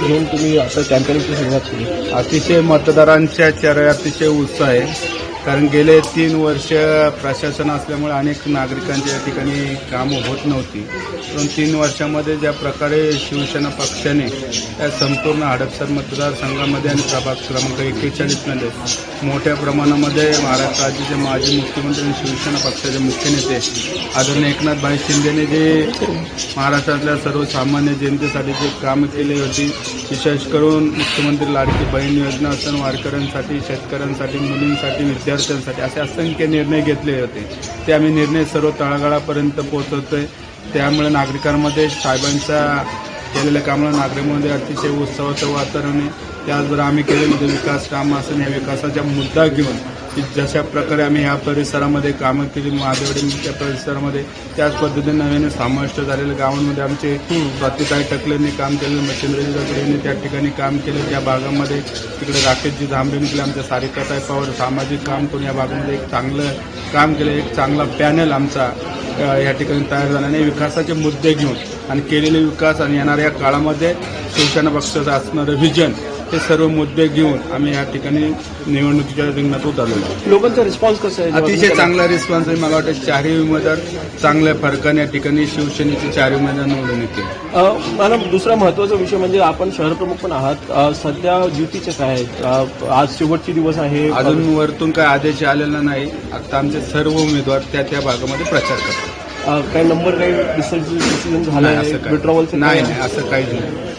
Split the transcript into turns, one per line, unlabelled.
घेऊन तुम्ही आता कॅम्पेनिंगची सुरुवात केली?
अतिशय मतदारांच्या चेहऱ्यावर अतिशय उत्साह आहे. कारण गेले 3 वर्ष प्रशासन असल्यामुळे अनेक नागरिकांच्या या ठिकाणी कामं होत नव्हती. पण 3 वर्षामध्ये ज्या प्रकारे शिवसेना पक्षाने या संपूर्ण हडपसर मतदारसंघामध्ये आणि प्रभाग क्रमांक 41मध्ये मोठ्या प्रमाणामध्ये महाराष्ट्र राज्याचे माजी मुख्यमंत्री आणि शिवसेना पक्षाचे मुख्य नेते आदरणीय एकनाथभाई शिंदेने जे महाराष्ट्रातल्या सर्वसामान्य जनतेसाठी जे कामं केली होती, विशेष करून मुख्यमंत्री लाडकी बहीण योजना असून वारकऱ्यांसाठी, शेतकऱ्यांसाठी, मुलींसाठी, विद्यार्थ्यांसाठी असे असंख्य निर्णय घेतले होते. ते आम्ही निर्णय सर्व तळागाळापर्यंत पोहोचवतोय. त्यामुळे नागरिकांमध्ये साहेबांच्या केलेल्या कामाला नागरिकांमध्ये अतिशय उत्सवाचं वातावरण आहे. त्याचबरोबर आम्ही केलेले विकास कामं असून या विकासाचा मुद्दा घेऊन की जशा प्रकारे आम्ही ह्या परिसरामध्ये कामं केली महादेवडीच्या परिसरामध्ये, त्याच पद्धतीने नव्याने समाविष्ट झालेल्या गावांमध्ये आमचे स्वातीताई टकलेंनी काम केलं, मच्छिंद्रजी टकलेंनी त्या ठिकाणी काम केलं. त्या भागामध्ये तिकडे राकेशजी धांबरेंनी केलं, आमच्या सारिकाताई पवार सामाजिक काम करून या भागामध्ये एक चांगलं काम केलं. एक चांगला पॅनल आमचा या ठिकाणी तयार झाला आणि विकासाचे मुद्दे घेऊन आणि केलेले विकास आणि येणाऱ्या काळामध्ये शिवसेना पक्षाचं असणारं व्हिजन हे सर्व मुद्दे घेऊन आम्ही या ठिकाणी निवडणुकीच्या रिंगणात उतरलेलो आहोत.
लोकांचा रिस्पॉन्स कसा आहे?
अतिशय चांगला रिस्पॉन्स आहे. मला वाटतं 4ही उमेदवार चांगल्या फरकाने या ठिकाणी शिवसेनेचे 4 उमेदवार निवडून येतील.
मला दुसरा महत्त्वाचा विषय म्हणजे आपण शहरप्रमुख पण आहात. सध्या युतीचे काय आहेत? आज शेवटचे दिवस आहे.
अजून वरतून काय आदेश आलेला नाही. आता आमचे सर्व उमेदवार त्या भागामध्ये प्रचार करतात.
काही नंबर काही डिसिजन झालं आहे? विड्रॉवल
नाही, असं काहीच नाही.